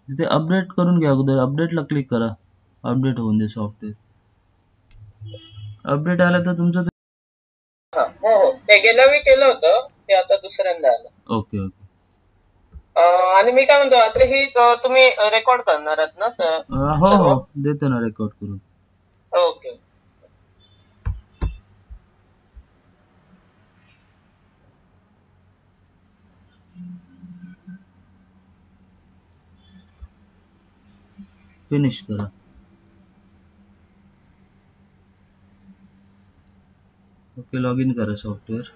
तिथे अपडेट करून घ्या अगोदर. अपडेटला क्लिक करा. अपडेट होऊन दे सॉफ्टवेअर. अपडेट आलं तर तुमचं हा हो हो ते गेल्या वेळी केलं होतं ते आता दुसऱ्यांदा आलं. Okay okay. आणि मी काय म्हणतो आता ही तुम्ही रेकॉर्ड करणार आहात ना हो सर्व? हो, देतो ना रेकॉर्ड करून. ओके. फिनिश करा. ओके, लॉग इन करा सॉफ्टवेअर.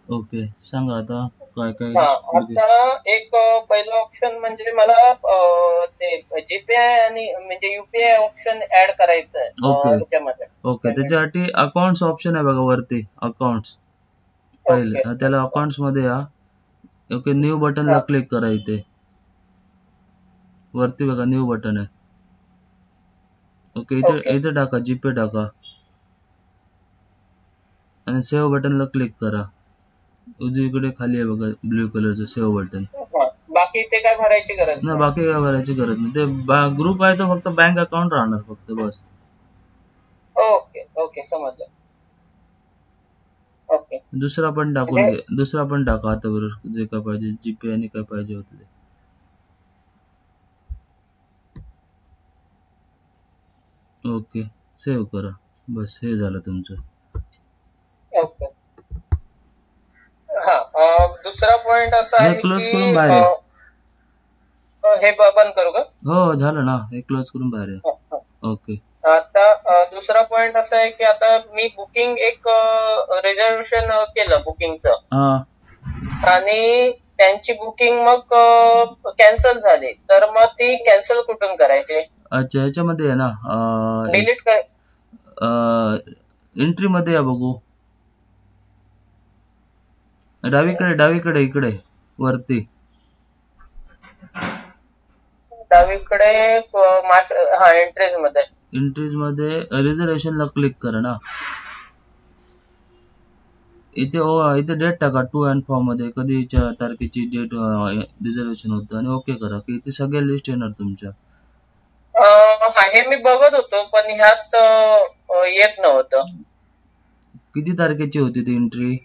ओके, सांगा आता काय काय हा आता एक पहिलं ऑप्शन म्हणजे मला ते जीपीआय आणि म्हणजे युपीआय ऑप्शन ऍड करायचं आहे ओके ह्याच्यामध्ये ओके. पेमेंट. त्याच्यासाठी अकाउंट्स ऑप्शन आहे बघा वरती. अकाउंट्स पहिले ओके. त्याला अकाउंट्स मध्ये या. ओके, न्यू बटनला हा क्लिक करा. इथे वरती बघा न्यू बटन आहे. ओके, इथे ओके. इथे टाका, जीपे टाका आणि सेव्ह बटनला क्लिक करा. उजवीकडे खाली आहे बघा ब्ल्यू कलरचं सेव्ह बटन. हा बाकी ते काय भरायची गरज नाही, नाही. बाकी काय भरायची गरज नाही. ते ग्रुप आहे तो फक्त बँक अकाउंट राहणार फक्त बस. ओके ओके समजलं. ओके. दुसरा पण टाकून म्हणजे घे. दुसरा पण टाका आता बरोबर जे काय पाहिजे जीपे आणि काय पाहिजे होतं ते. ओके, सेव्ह करा. बस हे झालं तुमचं. ओके. हा दुसरा पॉइंट असा हे आहे क्लोज की करून बाहेर आहे. हे बंद करू का? हो झालं ना, हे क्लोज करून बाहेर आहे. हा, हा. ओके. आता दुसरा पॉइंट असा आहे की आता मी बुकिंग एक रिझर्वेशन केलं बुकिंगचं हा आणि त्यांची बुकिंग मग कॅन्सल झाली तर मग ती कॅन्सल कुठून करायची? अच्छा, ह्याच्यामध्ये आहे ना एक डिलीट कर. एंट्री मध्ये या बघू. डावीकडे डावीकडे इकडे वरती. डावीकडे हा एंट्रीज मध्ये. एंट्रीज मध्ये रिझर्वेशनला क्लिक करा ना. इथे इथे डेट टाका टू अँड फ्रॉम मध्ये कधीच्या तारखेची डेट रिझर्वेशन होतं आणि ओके करा की इथे सगळ्या लिस्ट येणार तुमच्या. हे मी बघत होतो पण ह्यात येत नव्हतं. किती तारखेची होती ती एंट्री?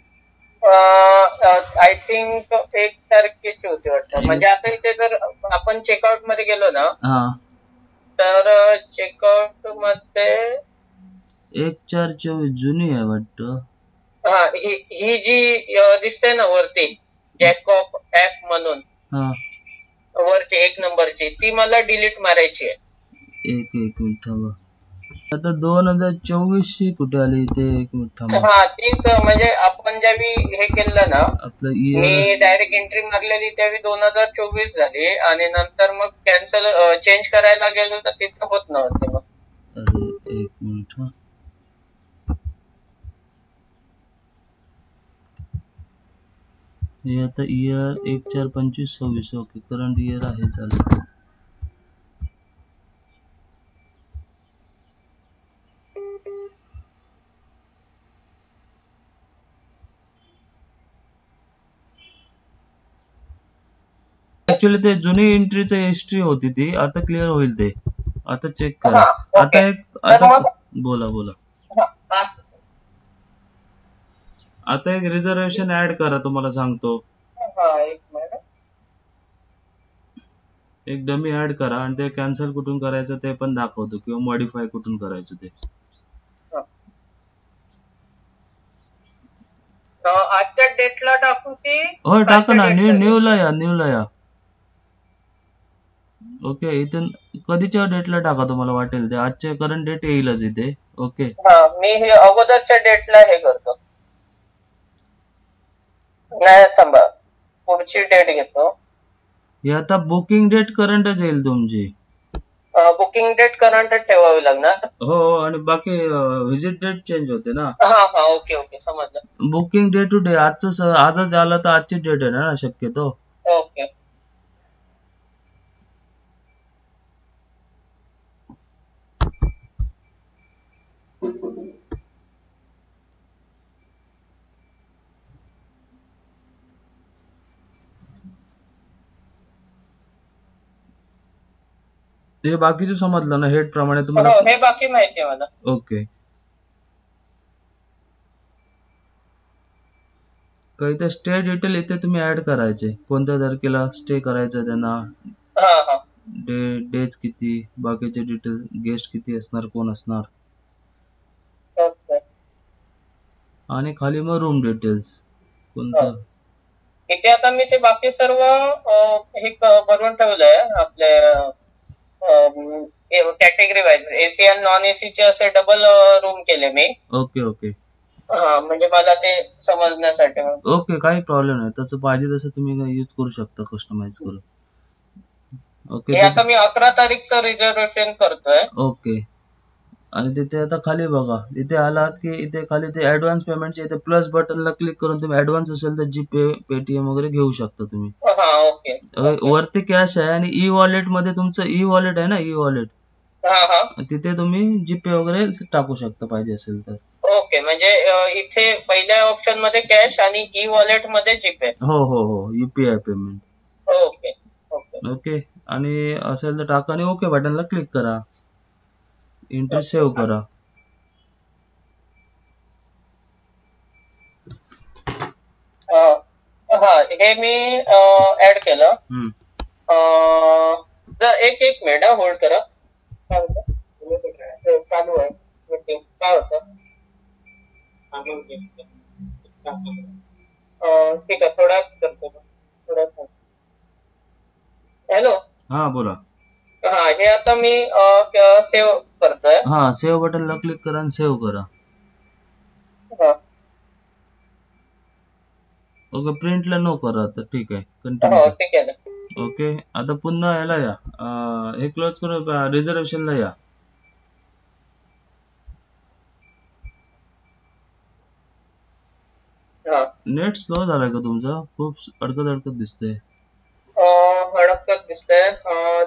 आय थिंक 1 तारखेची होती वाटतं. म्हणजे आता इथे जर आपण चेकआउट मध्ये गेलो ना हा, तर चेकआउट मध्ये 1/4/24 जुनी आहे वाटतं. हा ही जी दिसते ना वरती जॅकॉब एफ म्हणून हा, वरची 1 नंबरची ती मला डिलीट मारायची आहे. एक एक मिनिट थांबा. आता 2024 ची कुठे आली ते? एक मिनिट थांबा. हा तीच म्हणजे आपण ज्यावेळी हे केलं ना आपलं इयर. मी डायरेक्ट एंट्री मारलेली त्यावेळी 2024 झाली आणि नंतर मग कॅन्सल चेंज करायला गेलो तर तिथं होत नव्हते मग. अरे एक मिनिट हा. हे आता इयर 1/4/25/26. ओके, करंट इयर आहे चालू. ऍक्च्युली ते जुनी एंट्रीची हिस्ट्री होती ती. आता क्लिअर होईल ते. आता चेक करा. हा ओके. आता एक तर आता मग बोला बोला. हा, हा, आता एक रिझर्वेशन ऍड करा, तुम्हाला सांगतो. हा, एक मिनिट. एक डमी ऍड करा आणि ते कॅन्सल कुठून करायचं ते पण दाखवतो किंवा मॉडीफाय कुठून करायचं ते. हा. आजच्या डेटला टाकू की हो टाका कालच्या ना, न्यू डेटला घेऊ? न्यूला या, न्यूला या. ओके, इथून कधीच्या डेटला टाका तुम्हाला वाटेल ते. आजचे करंट डेट येईलच इथे. ओके. हा मी हे अगोदरच्या डेटला हे करतो. नाही थांबा पुढची डेट घेतो. हे आता बुकिंग डेट करंटच येईल तुमची. बुकिंग डेट करंट ठेवावी लागणार. हो आणि बाकी व्हिजिट डेट चेंज होते ना. हा हा ओके ओके समजलं. बुकिंग डे टू डे आजच आजच आलं तर आजची डेट आहे ना शक्यतो. ओके. हे बाकीचं समजलं ना, हेड प्रमाणे तुम्हाला. हो, हे बाकी माहिती आहे मला. ओके. काही तर स्टे डिटेल इथे तुम्ही ऍड करायचे, कोणत्या तारखेला स्टे करायचं त्यांना, हा हा डेज किती, बाकीचे डिटेल, गेस्ट किती असणार, कोण असणार, ओके. आणि खाली मग रूम डिटेल्स हा. कोणतं. इथे आता मी ते बाकी सर्व हे भरून ठेवलंय आपले कॅटेगरी वाईज, एसी आणि नॉन एसीचे असे डबल रूम केले मी. ओके ओके हा, म्हणजे मला ते समजण्यासाठी. ओके, काही प्रॉब्लेम नाही, तसं पाहिजे तसं तुम्ही यूज करू शकता, कस्टमाइज करून. ओके हे आता मी 11 तारीखचं रिझर्वेशन करतोय. ओके. आणि तिथे आता खाली बघा, इथे आलात की इथे खाली ते ऍडव्हान्स पेमेंटचे इथे प्लस बटनला क्लिक करून तुम्ही ऍडव्हान्स असेल तर जीपे, पेटीएम वगैरे घेऊ शकता तुम्ही. हा ओके. वरती कॅश आहे आणि ई वॉलेट मध्ये तुमचं ई वॉलेट आहे ना, ई वॉलेट, हा हा तिथे तुम्ही जीपे वगैरे टाकू शकता पाहिजे असेल तर. ओके, म्हणजे इथे पहिल्या ऑप्शन मध्ये कॅश आणि ई वॉलेट मध्ये जीपे. हो हो हो, UPI payment. Okay okay okay, आणि असेल तर टाका आणि ओके बटनला क्लिक करा, एंट्री सेव्ह करा. हा, हे मी ऍड केलं. एक मिनिट होल्ड करा. काय होतं? चालू आहे मीटिंग. काय होतं? ठीक आहे, थोडा करतो, थोडा. हॅलो. हा बोला. हा, हे आता मी सेव्ह करतोय. हा, सेव्ह बटनला क्लिक करा आणि सेव्ह करा. हा. ओके, प्रिंटला नो करा तर ठीक आहे, हो, कंटिन्यू. ठीक आहे ना. ओके, आता पुन्हा याला या, हे क्लोज करू, रिझर्वेशनला या. हा, नेट स्लो झालाय का तुमचा, खूप अडकत अडकत दिसतंय. हडकत दिसतंय.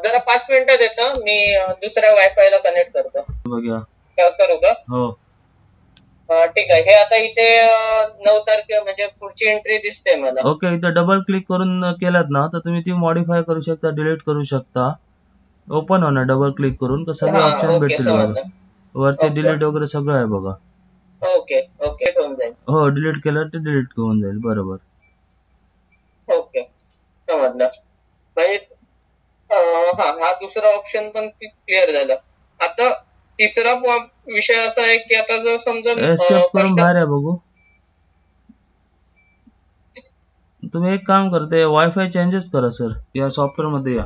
जरा 5 मिनिटं देतो मी, दुसऱ्या वायफाय ला कनेक्ट करतो. बघा. करू का? हो ठीक आहे. हे आता इथे 9 तारखे म्हणजे पुढची एंट्री दिसते मला. ओके, इथं डबल क्लिक करून केलात ना तर तुम्ही ती मॉडीफाय करू शकता, डिलीट करू शकता. ओपन होणार डबल क्लिक करून तर सगळे हा, ऑप्शन ओके, भेटतील बघा, समजलं. वरती ओके डिलीट वगैरे सगळं आहे बघा. ओके ओके, होऊन जाईल. हो, डिलीट केलं तर डिलीट होऊन जाईल, बरोबर. ओके, समजलं. म्हणजे हा दुसरा ऑप्शन पण क्लिअर झाला. आता तिसरा विषय असा आहे की आता जर समजा एस्केप करून बाहेर आहे बघू. तुम्ही एक काम करते, वायफाय चेंजेस करा सर, या सॉफ्टवेअर मध्ये या.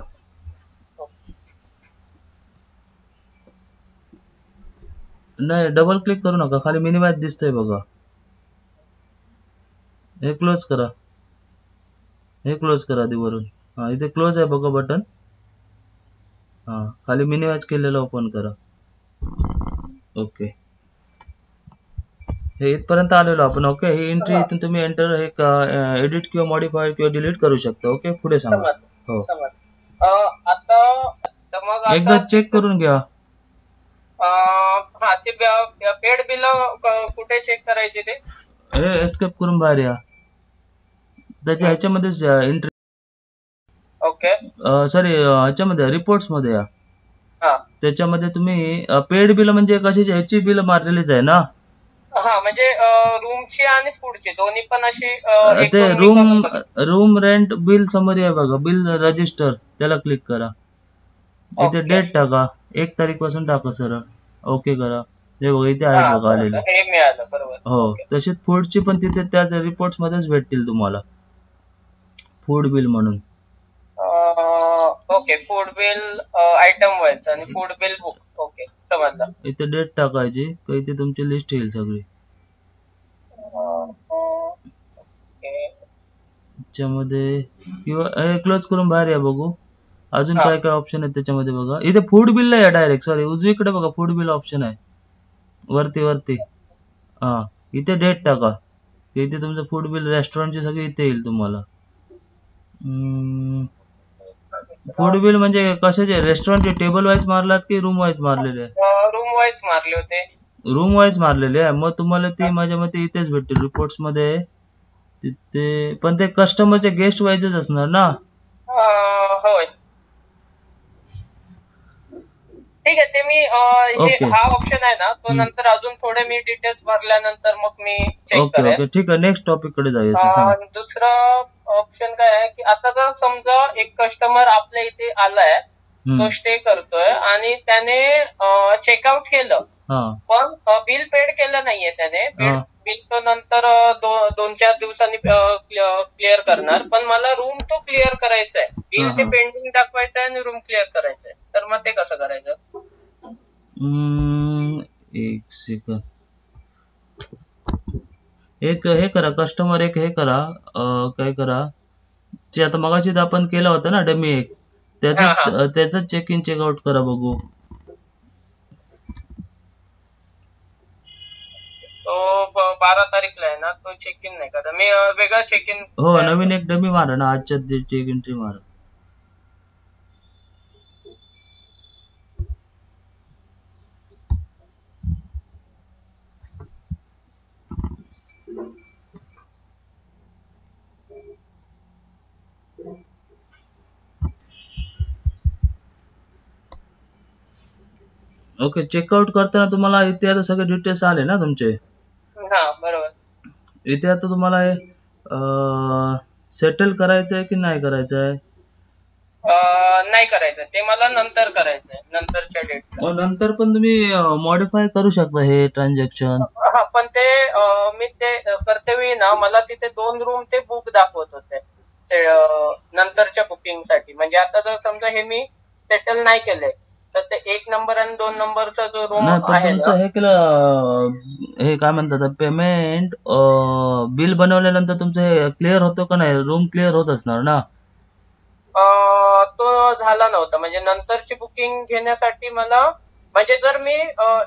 नाही, डबल क्लिक करू नका, खाली मिनिमाइज दिसतंय बघा, हे क्लोज करा, हे क्लोज करा आधी वरून. हा, इथे क्लोज आहे बघा बटन. हा, खाली मिनिमाइज केलेलं ओपन करा. ओके, हे इथपर्यंत आलेलो आपण. ओके, ही एंट्री इथून तुम्ही एंटर हे एडिट किंवा मॉडिफाय किंवा डिलीट करू शकता. ओके, पुढे सांगा. हो, आता मग एकदा चेक करून घ्या. हा, ते पेड बिल कुठे चेक करायचे ते? हे एस्केप करून बाहेर या, त्याच्या ह्याच्यामध्येच एंट्री, ओके, सॉरी ह्याच्यामध्ये रिपोर्ट्स मध्ये या. हा त्याच्यामध्ये तुम्ही पेड बिल म्हणजे कशाची, ह्याची बिल मारलेलीच आहे ना. हा, म्हणजे रूमची आणि फूडची दोन्ही पण अशी ते रूम रेंट बिल समोर आहे बघा, बिल रजिस्टर, त्याला क्लिक करा. इथे डेट टाका, 1 तारीख पासून टाका सरळ, ओके करा. हे बघा इथे आहे बघा आलेले. हे मिळालं, बरोबर. हो, तसेच फूडची पण तिथे त्याच रिपोर्ट्स मध्येच भेटतील तुम्हाला, फूड बिल म्हणून. Okay, food bill item wise आणि फूड बिल बुक. ओके, समजलं. इथे डेट टाकायची, तर इथे तुमची लिस्ट येईल सगळी. त्याच्यामध्ये किंवा क्लोज करून बाहेर या बघू, अजून काय काय ऑप्शन आहेत त्याच्यामध्ये बघा. इथे फूड बिल आहे डायरेक्ट, सॉरी उजवीकडे बघा, फूड बिल ऑप्शन आहे वरती. हा, इथे डेट टाका, इथे तुमचं फूड बिल रेस्टॉरंटचे सगळे इथे येईल तुम्हाला. फूड बिल म्हणजे कशाचे, रेस्टॉरंटचे टेबल वाईज मारलात की रूम वाईज मारलेले? रूम वाईज मारले होते. रूम वाईज मारलेले आहे, मग तुम्हाला ते माझ्या मते इथेच भेटतील रिपोर्ट्स मध्ये तिथे. पण ते कस्टमरचे गेस्ट वाईजच असणार ना. होय. ठीक आहे, ते मी ओके हा ऑप्शन आहे ना, तो नंतर अजून थोडे मी डिटेल्स भरल्यानंतर मग मी चेक ओके करेन. ओके ठीक आहे. नेक्स्ट टॉपिक कडे जाऊया. सांगा. दुसरं ऑप्शन काय आहे की आता जर समजा एक कस्टमर आपल्या इथे आलाय, तो स्टे करतोय आणि त्याने चेकआउट केलं, पण बिल पेड केलं नाहीये त्याने. बिल तो नंतर 2-4 दिवसांनी क्लिअर करणार, पण मला रूम तो क्लिअर करायचा आहे. बिल ते पेंडिंग दाखवायचं आहे आणि रूम क्लिअर करायचं आहे. तर मग ते कसं करायचं? एक सेकंद. एक हे करा, कस्टमर एक हे करा, काय करा, जे आता मगाशी आपण केलं होतं ना डमी एक, त्याचं चेक इन चेकआउट करा बघू. तो 12 तारीखला आहे ना, तो चेक इन नाही करा. मी वेगळा चेक इन. हो, नवीन एक डमी मारा ना, आजच्या चेक इन मारा. ओके, चेकआउट करताना तुम्हाला इथे आता सगळे डिटेल्स आले ना तुमचे. बरोबर. इथे आता तुम्हाला हे सेटल करायचं आहे की नाही करायचं आहे? नाही करायचं, ते मला नंतर करायचंय, नंतरच्या डेट. नंतर पण तुम्ही मॉडिफाय करू शकता हे ट्रान्झॅक्शन. पण ते मी ते करतेवेळी ना, मला तिथे 2 रूम ते बुक दाखवत होते ते नंतरच्या बुकिंग साठी. म्हणजे आता जर समजा हे मी सेटल नाही केले, तर ते 1 नंबर आणि 2 नंबरचा जो रूम आहे ना, हे केलं, हे काय म्हणतात पेमेंट, बिल बनवल्यानंतर तुमचं हे क्लिअर होतं का नाही? रूम क्लिअर होत असणार ना? तो झाला नव्हता. म्हणजे नंतरची बुकिंग घेण्यासाठी मला, म्हणजे जर मी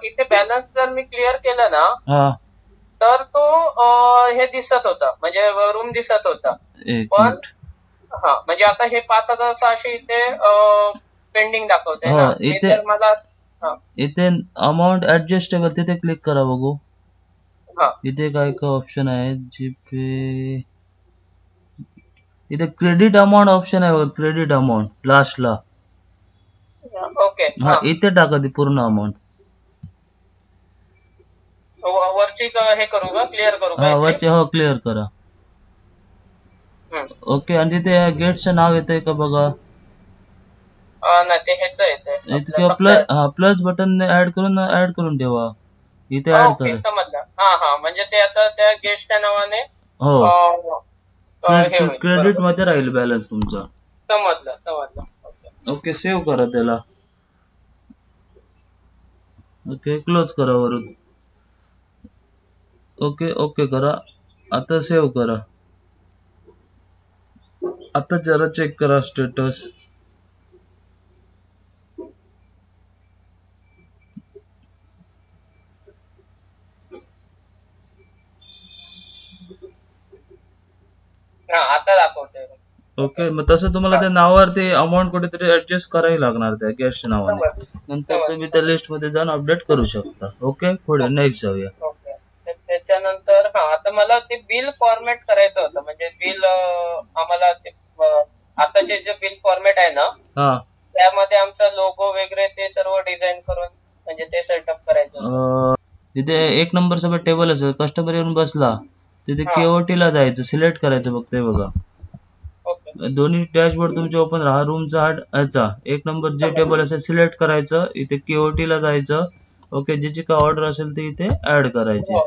इथे बॅलन्स जर मी क्लिअर केलं ना, तर तो हे दिसत होता, म्हणजे रूम दिसत होता. पण म्हणजे आता हे 5,600 इथे पेंडिंग दाखवते ना. इथे मला इथे अमाऊंट ऍडजस्टेबल तिथे क्लिक करा बघू. इथे काय काय ऑप्शन आहे? जीपे, इथे क्रेडिट अमाऊंट ऑप्शन आहे, क्रेडिट अमाऊंट लास्टला. ओके, इथे टाका ती पूर्ण अमाऊंट. वरची हे करू का, क्लिअर करू का? वरची हो, क्लिअर करा. ओके, आणि तिथे गेटचं नाव येतंय का बघा. नाही, ते ह्याच येतंय. किंवा प्लस बटन ऍड करून ठेवा. इथे ऍड करा. समजलं. म्हणजे ते आता त्या गेटच्या नावाने क्रेडिट मध्ये राहील बॅलन्स तुमचा. समजलं. ओके, सेव्ह करा त्याला. ओके, क्लोज करा वरून. ओके ओके करा. आता सेव्ह करा. आता जरा चेक करा स्टेटस. आता दाखवतोय. ओके, मग तसं तुम्हाला त्या नावावर ते अमाऊंट कुठेतरी ऍडजस्ट करावी लागणार त्या गेस्टच्या नावाने. नंतर तुम्ही त्या लिस्ट मध्ये जाऊन अपडेट करू शकता. ओके, पुढे नेक्स्ट जाऊया. त्याच्यानंतर आता मला ते बिल फॉर्मॅट करायचं होतं. म्हणजे बिल आम्हाला आताचे जे बिल फॉर्मॅट आहे ना, त्यामध्ये आमचा लोगो वगैरे ते सर्व डिझाईन करून, म्हणजे ते सेटअप करायचं. तिथे 1 नंबर सगळं टेबल असेल, कस्टमर येऊन बसला तिथे केओटी ला जायचं, सिलेक्ट करायचं. बघते बघा, दोन्ही डॅशबोर्ड तुमचे ओपन राहा. रूमचा ह्याचा 1 नंबर जे टेबल असेल सिलेक्ट करायचं, इथे केओटी ला जायचं. ओके, ज्याची काय ऑर्डर असेल ते इथे ऍड करायची.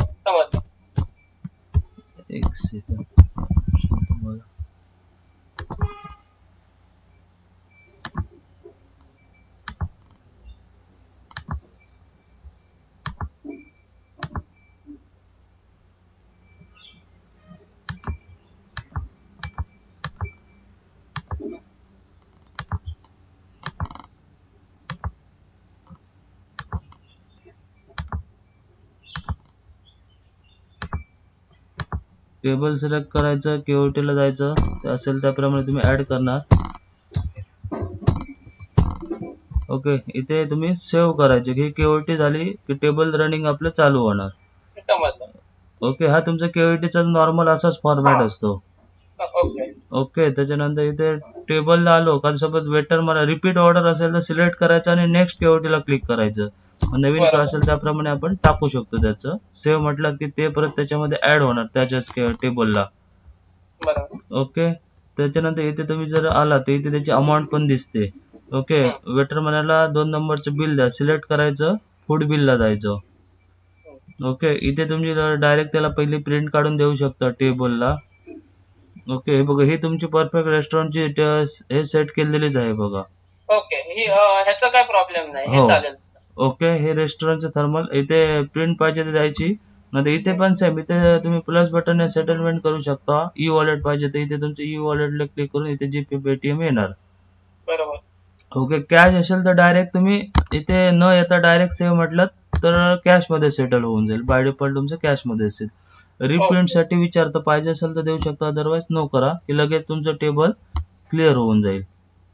एक सेकंद. टेबल सिलेक्ट करायचं, केओटी ला जायचं, ते असेल त्याप्रमाणे तुम्ही ऍड करणार. ओके, इथे तुम्ही सेव्ह करायचे की केओटी झाली की टेबल रनिंग आपलं चालू होणार. ओके, हा तुमचा केओटीचा नॉर्मल असाच फॉर्मॅट असतो. ओके. त्याच्यानंतर इथे टेबलला आलो का सोबत वेटर मला रिपीट ऑर्डर असेल तर सिलेक्ट करायचं आणि नेक्स्ट केओटीला क्लिक करायचं. नवीन काय बरोबर असेल त्याप्रमाणे आपण टाकू शकतो त्याचं. सेव्ह म्हटलं की ते परत त्याच्यामध्ये ऍड होणार त्याच्याच टेबलला. बरोबर ओके. त्याच्यानंतर इथे तुम्ही जर आला तर इथे त्याची अमाऊंट पण दिसते. ओके. वेटर म्हणाला 2 नंबरचं बिल द्या. सिलेक्ट करायचं, फूड बिलला जायचं. ओके. इथे तुम्ही डायरेक्ट त्याला पहिली प्रिंट काढून देऊ शकता टेबलला. ओके. हे बघा ही तुमची परफेक्ट रेस्टॉरंटची हे सेट केलेलीच आहे बघा. ओके ह्याचा काय प्रॉब्लेम नाही हे हो. चालेल. ओके. हे रेस्टॉरंटचं थर्मल इथे प्रिंट पाहिजे तर द्यायची. नंतर इथे पण सेम इथे तुम्ही प्लस बटन सेटलमेंट करू शकता. ई वॉलेट पाहिजे तर इथे तुमचं ई वॉलेटला क्लिक करून इथे जीपे पेटीएम येणार. बरोबर ओके. कॅश असेल तर डायरेक्ट तुम्ही इथे न येता डायरेक्ट सेव्ह म्हटलं तर कॅश मध्ये सेटल होऊन जाईल. बाय डिफॉल्ट तुमचं कॅश मध्ये असेल. रिप्रिंट साठी विचारतं पाहिजे असेल तर देऊ शकता, अदरवाईज नो करा की लगेच तुमचं टेबल क्लिअर होऊन जाईल.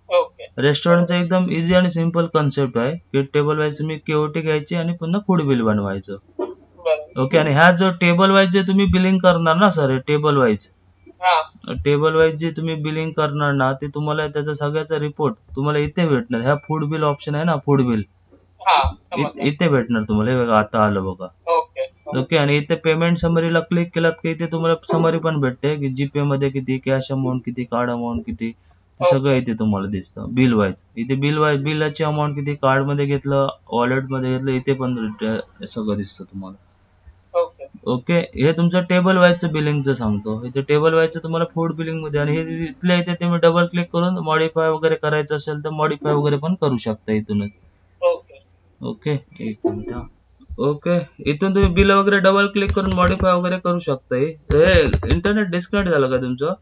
ओके रेस्टॉरंटचा एकदम इझी आणि सिम्पल कन्सेप्ट आहे की टेबल वाईज तुम्ही केओटी घ्यायची आणि पुन्हा फूड बिल बनवायचं. बरोबर ओके. आणि ह्या जो टेबल वाईज जे तुम्ही बिलिंग करणार ना सर, टेबल वाईज जे तुम्ही बिलिंग करणार ना ते तुम्हाला त्याचा सगळ्याचा रिपोर्ट तुम्हाला इथे भेटणार. ह्या फूड बिल ऑप्शन आहे ना, फूड बिल इथे भेटणार तुम्हाला. हे बघा आता आलं बघा. Okay okay. आणि इथे पेमेंट समरीला क्लिक केलात की इथे तुम्हाला समरी पण भेटते की जीपे मध्ये किती, कॅश अमाऊंट किती, कार्ड अमाऊंट किती, ते सगळं इथे तुम्हाला दिसतं बिल वाईज. इथे बिलाची अमाऊंट किती, कार्ड मध्ये घेतलं, वॉलेट मध्ये घेतलं, इथे पण सगळं दिसतं तुम्हाला. Okay okay. हे तुमचं टेबल वाईजचं बिलिंगचं सांगतो. इथे टेबल वाईजचं तुम्हाला फूड बिलिंग मध्ये आणि हे इथल्या इथे तुम्ही डबल क्लिक करून मॉडिफाय वगैरे करायचं असेल तर मॉडिफाय वगैरे पण करू शकता इथूनच. Okay okay. एक मिनिट. ओके. इथून तुम्ही बिल वगैरे डबल क्लिक करून मॉडिफाय वगैरे करू शकता. हे इंटरनेट डिस्कनेक्ट झालं का तुमचं?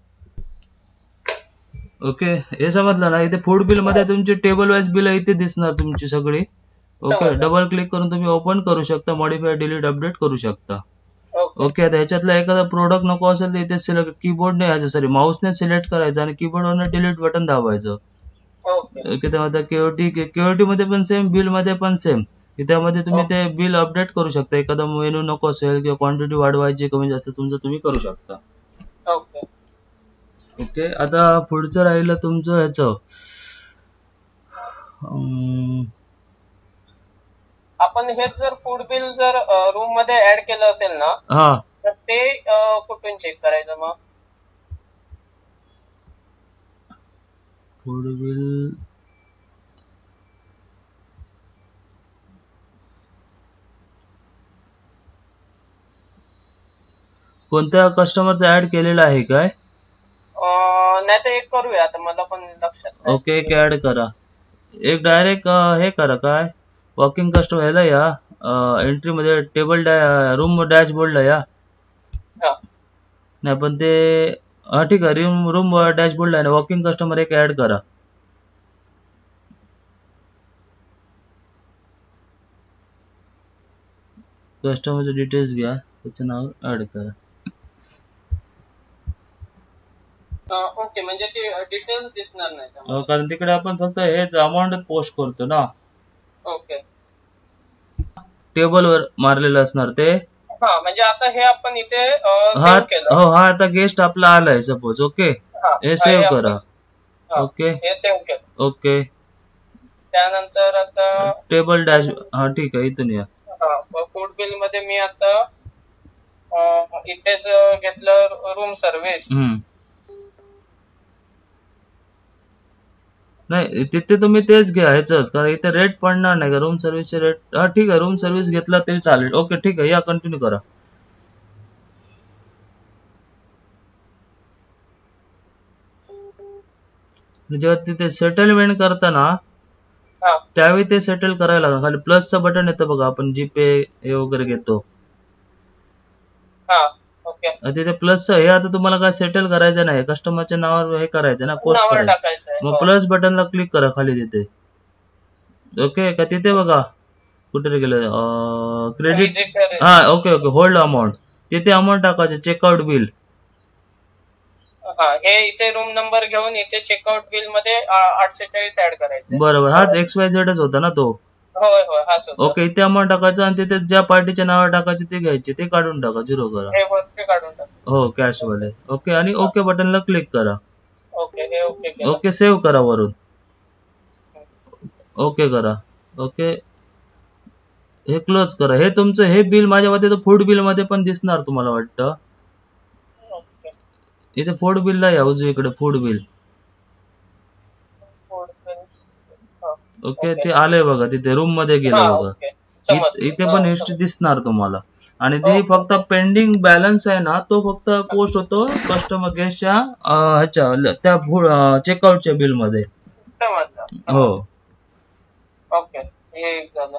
ओके. हे समजलं ना. इथे फूड बिल मध्ये तुमची टेबल वाईज बिल इथे दिसणार तुमची सगळी. ओके. डबल क्लिक करून तुम्ही ओपन करू शकता, मॉडिफाय, डिलीट, अपडेट करू शकता. ओके. आता ह्याच्यातला एखादा प्रोडक्ट नको असेल तर इथे सिलेक्ट कीबोर्डने सॉरी माऊसने सिलेक्ट करायचं आणि कीबोर्डवरनं डिलीट बटन दाबायचं. ओके. तेव्हा केओटी मध्ये पण सेम, बिल मध्ये पण सेम. त्यामध्ये तुम्ही ते बिल अपडेट करू शकता. एखादा मेनू नको असेल किंवा क्वांटिटी वाढवायची कमी जास्त तुमचं तुम्ही करू शकता. Okay okay. आता पुढचं राहिलं तुमचं ह्याचं आपण हे जर फूड बिल जर रूम मध्ये ऍड केलं असेल ना हा तर ते कुठून चेक करायचं मग? फूड बिल कोणत्या कस्टमरचं ऍड केलेलं आहे काय? नाही तर एक करूया आता मला पण लक्षात नाही. ओके. एक ऍड करा. एक डायरेक्ट हे करा काय वॉकिंग कस्टमर ह्याला या एंट्री मध्ये टेबल रूम डॅशबोर्डला या. नाही पण ते ठीक आहे. रूम डॅशबोर्डला आहे ना, वॉकिंग कस्टमर एक ऍड करा. कस्टमरचे डिटेल्स घ्या, त्याचं नाव ऍड करा. ओके म्हणजे ते डिटेल्स दिसणार नाही कारण तिकडे आपण फक्त हेच अमाऊंटच पोस्ट करतो ना. ओके. टेबलवर मारलेलं असणार ते. म्हणजे आता हे आपण इथे हा हा आता गेस्ट आपला आलाय सपोज. ओके. हे सेव्ह करा. ओके. हे सेव्ह केलं. ओके. त्यानंतर आता टेबल डॅश हा ठीक आहे. इथून या. फूड बिल मध्ये मी आता इथेच घेतलं रूम सर्व्हिस. नाही तिथे तुम्ही तेच घ्या ह्याच, कारण इथे रेट पडणार नाही का रूम सर्व्हिसचे रेट. हा ठीक आहे. रूम सर्व्हिस घेतला तरी चालेल. ओके ठीक आहे. या कंटिन्यू करा. जेव्हा तिथे सेटलमेंट करताना त्यावेळी ते सेटल करायला लागणार. खाली प्लसचं बटन येतं बघा, आपण जीपे हे वगैरे घेतो. तिथे प्लसचं हे आता तुम्हाला काय सेटल करायचं नाही, कस्टमरच्या नावावर हे करायचं ना, पोस्ट करायचं. मग प्लस बटनला क्लिक करा खाली तिथे. ओके का तिथे बघा कुठे गेलं क्रेडिट. हा ओके ओके. होल्ड अमाऊंट तिथे अमाऊंट टाकायचे. चेकआउट बिल हे इथे रूम नंबर घेऊन इथे चेकआउट बिल मध्ये 846 ऍड करायचं. बरोबर. हाच XYZ होता ना तो. होय होय हाच होता. ओके. इथे अमाऊंट टाकायचं आणि तिथे ज्या पार्टीच्या नावावर टाकायचे ते घ्यायचे, ते काढून टाका, 0 करा. हे वरती काढून टाका. हो कॅश वाले. ओके. आणि ओके बटनला क्लिक करा. ओके हे ओके केलं. ओके सेव्ह करा वरून. ओके करा. ओके हे क्लोज करा. हे तुमचं हे बिल माझ्या मते फूड बिल मध्ये पण दिसणार तुम्हाला वाटतं. ओके इथे फूड बिलला या उजवीकडे फूड बिल. ओके ते आलंय बघा तिथे रूम मध्ये गेलं बघा. ओके समजलं. इथे पण हिस्ट्री दिसणार तुम्हाला. आणि ते फक्त पेंडिंग बॅलन्स आहे ना तो फक्त पोस्ट होतो कस्टमर गेस्टच्या ह्याच्या त्या चेकआउटच्या बिल मध्ये. समजलं. हो ओके हे एक झालं.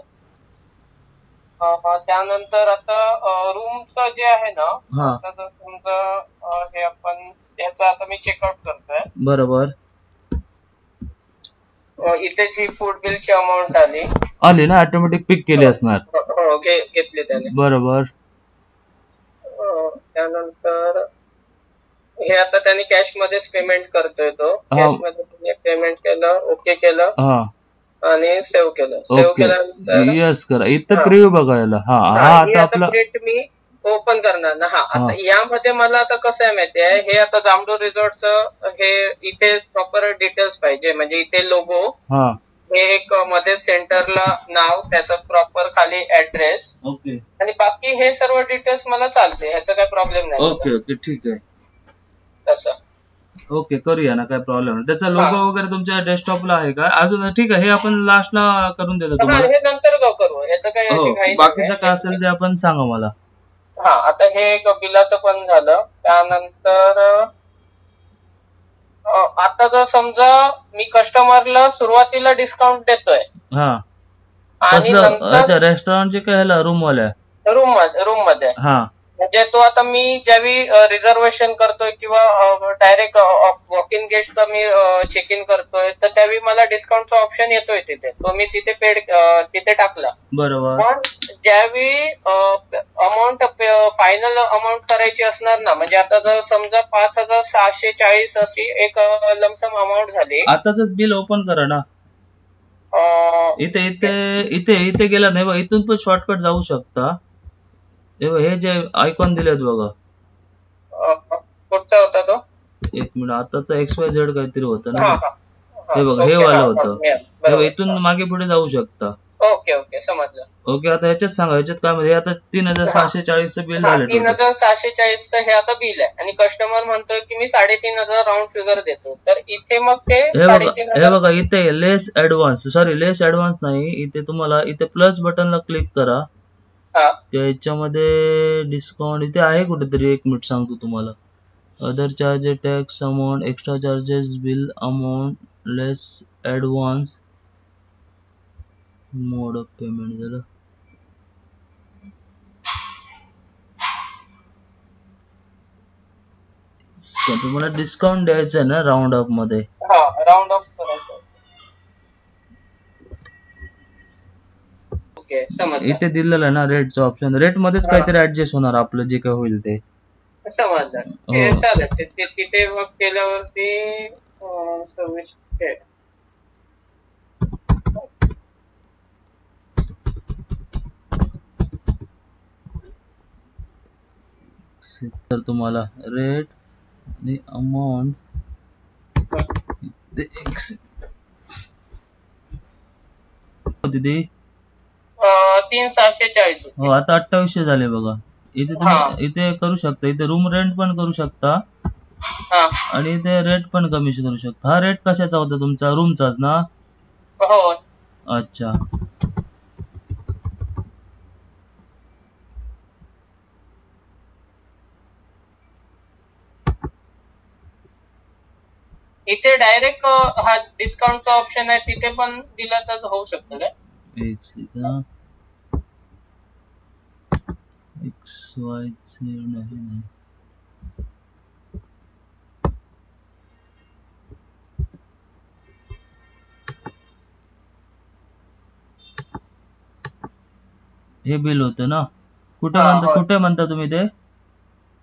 त्यानंतर आता रूमचं जे आहे ना हा आता जर समजा हे आपण याचं आता मी चेकआउट करतोय. बरोबर इथेच ही फूड बिलची अमाऊंट आली. आली ना ऑटोमॅटिक पिक केली असणार. हो घेतली त्याने. बरोबर त्यानंतर हे आता त्याने कॅश मध्येच पेमेंट करतोय तो. कॅश मध्ये पेमेंट केलं ओके केलं हा आणि सेव्ह केलं. सेव्ह ओके केल्यानंतर यस करा. इथं प्रिव्ह्यू बघायला. हा हा आता आपला प्रिंट मी ओपन करणार ना. आता यामध्ये मला आता कसं आहे माहिती आहे हे आता जांभूळ रिसॉर्टचं हे इथे प्रॉपर डिटेल्स पाहिजे. म्हणजे इथे लोगो हा हे एक मध्ये सेंटरला नाव त्याचं प्रॉपर खाली ऍड्रेस ओके आणि बाकी हे सर्व डिटेल्स मला चालते. ह्याचा काही प्रॉब्लेम नाही. ओके ओके ठीक आहे. तसं ओके करूया ना काय प्रॉब्लेम नाही. त्याचा लोगो वगैरे तुमच्या डेस्कटॉपला आहे का अजून? ठीक आहे हे आपण लास्टला करून देतो तुम्हाला. हे नंतर करू. ह्याचं काही अशी काही बाकीचं काय असेल ते आपण सांगा मला. आता हे एक बिलाचं पण झालं. त्यानंतर आता जर समजा मी कस्टमरला सुरुवातीला डिस्काउंट देतोय हा आणि अच्छा रेस्टॉरंटचे काय ह्याला रूम वाल्या रूम मध्ये हा म्हणजे तो आता मी ज्यावेळी रिझर्वेशन करतोय किंवा डायरेक्ट वॉक इन गेस्टचा मी चेक इन करतोय तर त्यावेळी मला डिस्काउंटचा ऑप्शन येतोय तिथे. तो मी तिथे तिथे टाकला. बरोबर पण ज्यावेळी अमाऊंट फायनल अमाऊंट करायची असणार ना म्हणजे आता जर समजा 5,640 अशी एक लमसम अमाऊंट झाली. आताच बिल ओपन करा ना. इथे इथे इथे इथे गेला नाही बघा. इथून पण शॉर्टकट जाऊ शकता. हे जे आयकॉन दिलेत बघा. कुठचा होता तो? एक मिनिट आताचा XYZ काहीतरी होतं ना. हे बघा हे वाला होतं. इथून मागे पुढे जाऊ शकता. ओके ओके समजलं. ओके आता ह्याच्यात सांगा ह्याच्यात काय म्हणजे आता 3,640 बिल झालं. 3,640 हे आता बिल आहे आणि कस्टमर म्हणतोय की मी 3,500 राऊंड फिगर देतो. तर इथे मग ते हे बघा इथे लेस ऍडव्हान्स लेस ऍडव्हान्स नाही. इथे तुम्हाला इथे प्लस बटनला क्लिक करा. त्याच्यामध्ये डिस्काउंट इथे आहे कुठेतरी. एक मिनिट सांगतो तुम्हाला. Other charges tax amount extra charges bill amount less advance mode of payment झालं. तुम्हाला डिस्काउंट द्यायचं आहे ना राऊंड अप मध्ये. राऊंड अप करायचं. ओके समजलं. इथे दिलेलं आहे ना रेटचं ऑप्शन. रेट मध्येच काहीतरी ऍडजस्ट होणार आपलं जे काय होईल ते. समजलं. चालेल तिथे मग केल्यावरती 26 तर तुम्हाला रेट आणि अमाऊंट किती 3,640. हो आता 2800 झाले बघा. इथे तुम्ही इथे करू शकता. इथे रूम रेंट पण करू शकता आणि इथे रेट पण कमी करू शकता. हा रेट कशाचा होता तुमचा? रूमचाच ना? हो अच्छा इथे डायरेक्ट हा डिस्काउंटचा ऑप्शन आहे तिथे पण दिला तर होऊ शकतं काय? XYZ नाही. हे बिल होतं ना. कुठे म्हणता तुम्ही ते?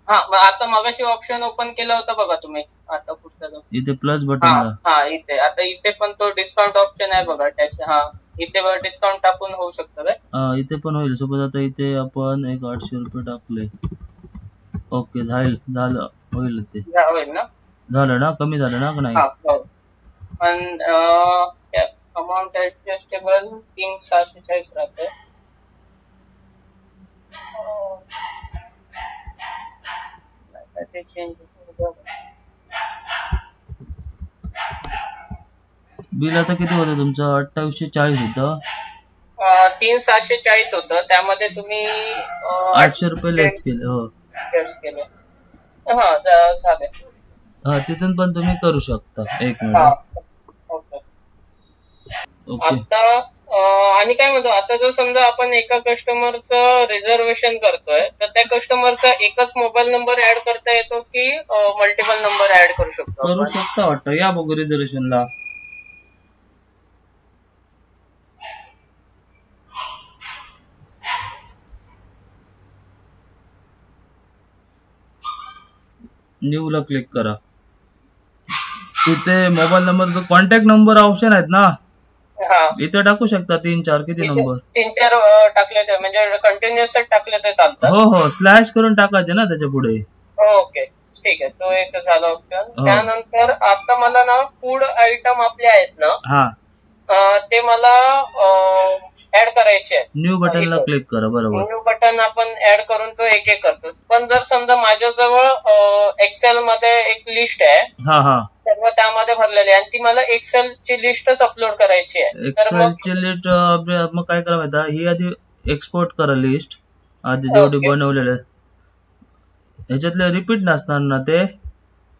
आता मगाशी ऑप्शन ओपन केला होता बघा तुम्ही. आता पुढचा इथे प्लस बटन. इथे आता इथे पण तो डिस्काउंट ऑप्शन आहे बघा टॅक्स. इथे डिस्काउंट टाकून होऊ शकतं काय? इथे पण होईल. सपोज आता इथे आपण एक 800 रुपये टाकले. ओके झालं होईल ते. होईल ना. झालं ना, कमी झालं ना का नाही? हा हो. पण अमाऊंट ऍडजस्टेबल 3640 राहते. ते चेंज बिल आता किती होतं तुमचं? 2840 होतं. 3740 होतं. त्यामध्ये तुम्ही 800 रुपये लेस केले. हो केले. हा झाले. हा, तिथून पण तुम्ही करू शकता. एक हा मिनिट. ओके. ओके. आता आणि काय म्हणतो, आता जर समजा आपण एका कस्टमरचं रिझर्वेशन करतोय, तर त्या कस्टमरचा एकच मोबाईल नंबर ऍड करता येतो की मल्टिपल नंबर ऍड करू शकतो? करू शकता वाटतं. या बघू रिझर्वेशनला. न्यू ला क्लिक करा. तिथे मोबाईल नंबर जो कॉन्टॅक्ट नंबर ऑप्शन आहेत ना, हा इथे टाकू शकता 3-4 किती नंबर. 3-4 टाकले तर म्हणजे कंटिन्युअस टाकले तर चालतं. हो हो, स्लॅश करून टाकायचे ना त्याच्या पुढे. ओके ठीक आहे, तो एक झाला ऑप्शन. त्यानंतर आता मला ना फूड आयटम आपले आहेत ना, हा, ते मला ऍड करायचे आहेत. न्यू बटनला क्लिक करा. बरोबर. न्यू बटन आपण ऍड करून तो एक एक करतो. पण जर समजा माझ्याजवळ एक्सेल मध्ये एक लिस्ट आहे, हा हा, सर्व त्यामध्ये भरलेली आहे आणि ती मला एक्सेल ची लिस्टच अपलोड करायची आहे. एक्सेल ची लिस्ट मग काय करा माहिती आहे, ही आधी एक्सपोर्ट करा लिस्ट आधी जेवढी बनवलेली आहे. ह्याच्यातले रिपीट नसणार ना ते?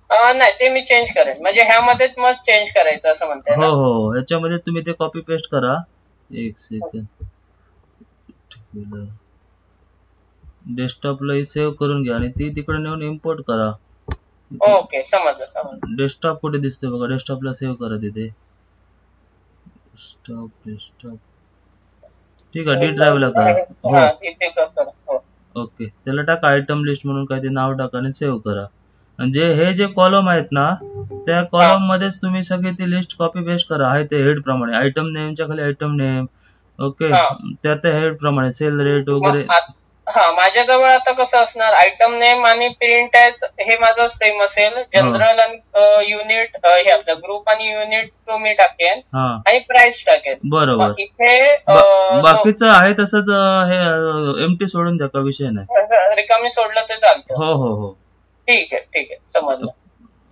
नाही, ते मी चेंज करेन. म्हणजे ह्यामध्येच मग चेंज करायचं असं म्हणते. हो हो, ह्याच्यामध्ये तुम्ही ते कॉपी पेस्ट करा. एक सेकंड. डेस्कटॉपला सेव्ह करून घ्या आणि ती तिकडे नेऊन इम्पोर्ट करा. ओके, समजलं. डेस्कटॉप कुठे दिसतोय बघा, डेस्कटॉपला सेव्ह करा तिथे. डेस्कटॉप ठीक आहे, डी ड्राईव्हला करा. हो ओके, त्याला टाका आयटम लिस्ट म्हणून काय ते नाव टाका आणि सेव्ह करा. म्हणजे हे जे कॉलम आहेत ना, त्या कॉलम मध्येच तुम्ही सगळी ती लिस्ट कॉपी पेस्ट करा. आहे ते हेड प्रमाणे, आयटम नेमच्या खाली आयटम नेम. ओके, त्यात हेड प्रमाणे सेल रेट वगैरे. हा, माझ्याजवळ आता कसं असणार, आयटम नेम आणि प्रिंट ॲज हे माझं सेम असेल. जनरल आणि युनिट हे आपलं ग्रुप आणि युनिट तो मी टाकेन आणि प्राइस टाकेन. बरोबर. इथे बाकीचं आहे तसंच हे एमटी सोडून द्या, का विषय नाही. रिकामी सोडलं तर चालतं. हो हो हो, ठीक आहे समजलं.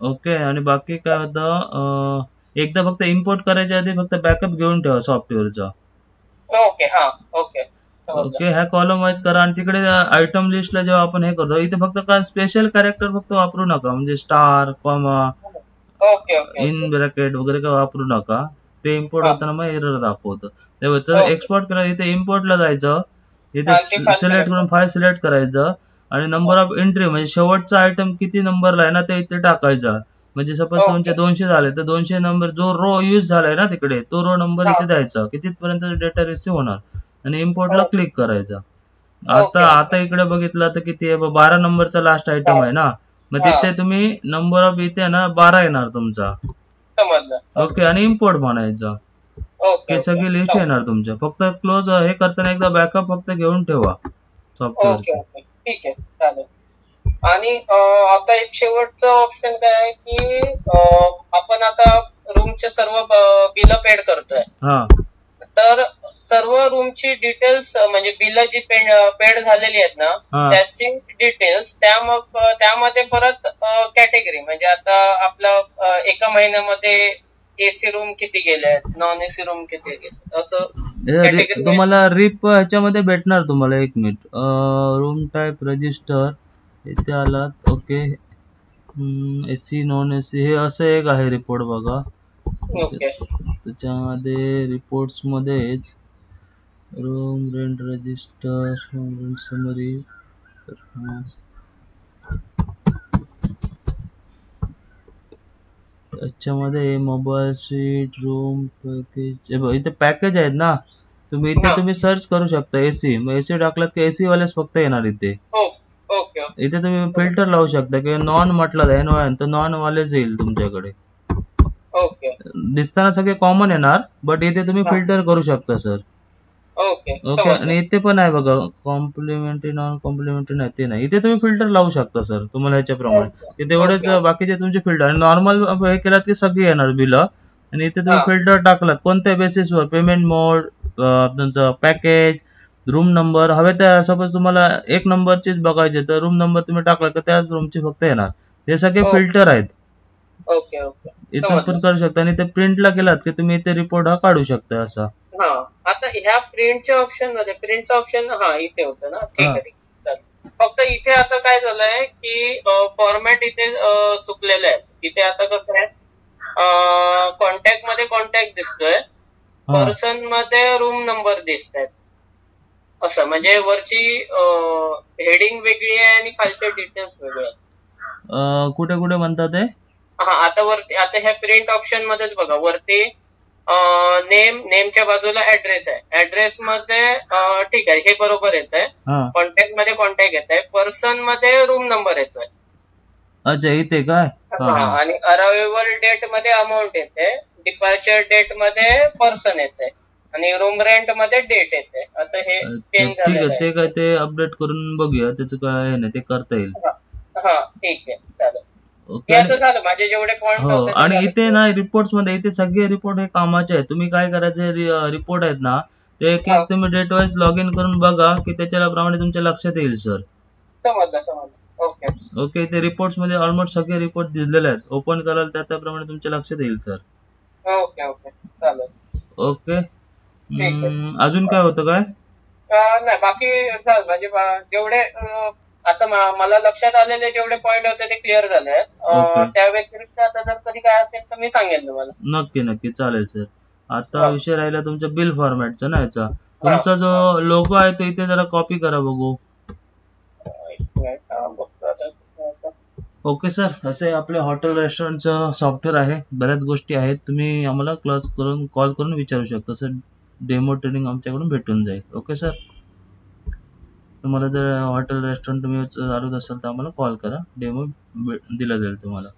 ओके. आणि बाकी काय होतं, एकदा फक्त इम्पोर्ट करायच्या आधी फक्त बॅकअप घेऊन ठेवा सॉफ्टवेअरचा. ओके. हा ओके ओके, ह्या कॉलम वाईज करा आणि तिकडे आयटम लिस्टला जेव्हा आपण हे करतो, इथे फक्त काय स्पेशल कॅरेक्टर फक्त वापरू नका. म्हणजे स्टार, कॉमा, इन ब्रॅकेट वगैरे काय वापरू नका. ते इम्पोर्ट होताना मग एरर दाखवतं. तेव्हा एक्सपोर्ट करा, इथे इम्पोर्टला जायचं, इथे सिलेक्ट करून फाईल सिलेक्ट करायचं आणि नंबर ऑफ एंट्री म्हणजे शेवटचा आयटम किती नंबरला आहे ना ते इथे टाकायचा. म्हणजे सपोज तुमचे 200 झाले तर 200 नंबर जो रो यूज झालाय ना तिकडे, तो रो नंबर इथे द्यायचा की तिथपर्यंत डेटा रिसिव्ह होणार आणि इम्पोर्टला क्लिक करायचा. आता इकडे बघितलं तर किती आहे, 12 नंबरचा लास्ट आयटम आहे ना, मग तिथे तुम्ही नंबर ऑफ इथे ना 12 येणार तुमचा. ओके, आणि इम्पोर्ट म्हणायचं की सगळी लिस्ट येणार तुमच्या. फक्त क्लोज हे करताना एकदा बॅकअप फक्त घेऊन ठेवा सॉफ्टवेअरचा. ठीक आहे, चालेल. आणि आता एक शेवटचं ऑप्शन काय आहे की आपण आता रूमचे सर्व बिल पेड करतोय. तर सर्व रूमची डिटेल्स म्हणजे बिल जी पेड झालेली आहेत ना, त्याची डिटेल्स त्यामध्ये परत कॅटेगरी म्हणजे आता आपलं एका महिन्यामध्ये एसी रूम किती गेले, नॉन एसी रूम किती गेले, असं तुम्हाला रिप ह्याच्यामध्ये भेटणार तुम्हाला. एक मिनिट, रूम टाईप रजिस्टर इथे आलात. ओके, एसी नॉन एसी हे असं एक आहे रिपोर्ट बघा. त्याच्यामध्ये रिपोर्ट्स मध्येच room rent register, rent summary, त्याच्यामध्ये मोबाईल स्वीट रूम पॅकेज, इथे पॅकेज आहेत ना, तुम्ही सर्च करू शकता. एसी, मग एसी टाकलात की एसी वालेच फक्त येणार इथे. इथे तुम्ही फिल्टर लावू शकता की नॉन म्हटलं NON तर नॉन वालेच येईल तुमच्याकडे. दिसताना सगळे कॉमन येणार, बट इथे तुम्ही फिल्टर करू शकता सर. Okay okay. समजलं. आणि इथे पण आहे बघा, कॉम्प्लिमेंटरी नॉन कॉम्प्लिमेंटरी नाही ते नाही, इथे तुम्ही फिल्टर लावू शकता सर तुम्हाला ह्याच्याप्रमाणे. ओके इथे एवढेच ओके बाकीचे तुमचे फिल्टर आणि नॉर्मल हे केलात की सगळी येणार बिलं. आणि इथे तुम्ही हा फिल्टर टाकलात कोणत्या बेसिसवर, पेमेंट मोड, तुमचं पॅकेज, रूम नंबर हवे त्या, सपोज तुम्हाला एक नंबरचीच बघायचे तर रूम नंबर तुम्ही टाकला तर त्याच रूमची फक्त येणार. हे सगळे ओके फिल्टर आहेत. ओके ओके इथं पण समजलं. करू शकता आणि ते प्रिंटला केलात की तुम्ही इथे रिपोर्ट हा काढू शकता असा. हा आता ह्या प्रिंटच्या ऑप्शन मध्ये प्रिंटचं ऑप्शन हा इथे होतं ना, ठीक हा. आहे ठीक आहे चालेल. फक्त इथे आता काय झालंय की फॉर्मॅट इथे चुकलेले आहेत. इथे आता कसं आहे, कॉन्टॅक्ट मध्ये कॉन्टॅक्ट दिसतोय, हा. पर्सन मध्ये रूम नंबर दिसत आहेत. असं म्हणजे वरची हेडिंग वेगळी आहे आणि खालचे डिटेल्स वेगळे आहेत. कुठे कुठे म्हणतात ते? हा आता वरती आता ह्या प्रिंट ऑप्शन मध्येच बघा वरती नेमच्या बाजूला ऍड्रेस आहे. ऍड्रेस मध्ये ठीक आहे हे बरोबर येत आहे. हा. कॉन्टॅक्ट मध्ये कॉन्टॅक्ट येत आहे. पर्सन मध्ये रूम नंबर येतोय. अच्छा इथे काय? हा हा हा. आणि अरायवल डेट मध्ये अमाऊंट येते. डिपार्चर डेट मध्ये पर्सन येते आणि रूम रेंट मध्ये डेट येते. असं हे अच्छा चेंज ठीक आहे, झालेलं ते काय आहे. ते अपडेट करून बघूया, त्याचं काय आहे नाही ते करता येईल. हा हा, ठीक आहे चालेल. ओके. हे आणि आता झालं माझे जेवढे पॉइंट हो, होते ते आणि झाले इथे clear. ना रिपोर्ट्स मध्ये इथे सगळे रिपोर्ट हे कामाचे आहेत. तुम्ही काय करायचे, रिपोर्ट आहेत ना ते एक हा एक तुम्ही डेट वाईज लॉग इन करून बघा की त्याच्याप्रमाणे तुमच्या लक्षात येईल सर. समजलं समजलं. Okay okay. ते रिपोर्ट्स मध्ये ऑलमोस्ट सगळे रिपोर्ट दिलेले आहेत, ओपन कराल त्याप्रमाणे तुमच्या लक्षात येईल सर. ओके ओके चालेल. ओके. ठीक आहे. अजून काय होतं काय? नाही बाकी झालं म्हणजे जेवढे आता मला लक्षात आलेले जेवढे पॉइंट होते ते क्लिअर झाले आहेत. ओके. त्या व्यतिरिक्त आता जर कधी काय असेल तर मी सांगेन तुम्हाला. नक्की नक्की चालेल सर. आता हा विषय राहिला तुमच्या बिल फॉर्मॅटचा ना याचा. हा तुमचा जो हा. लोगो आहे तो इथे जरा कॉपी करा बघू. एक मिनिट, बघतो आता. Okay sir. असे आपले हॉटेल रेस्टॉरंटचं सॉफ्टवेअर आहे, बऱ्याच गोष्टी आहेत, तुम्ही आम्हाला कॉल करून विचारू शकता सर. डेमो ट्रेनिंग आमच्याकडून भेटून जाईल. Okay sir. तुम्हाला जर हॉटेल रेस्टॉरंट तुम्ही चालवत असाल तर आम्हाला कॉल करा, डेमो दिला जाईल तुम्हाला.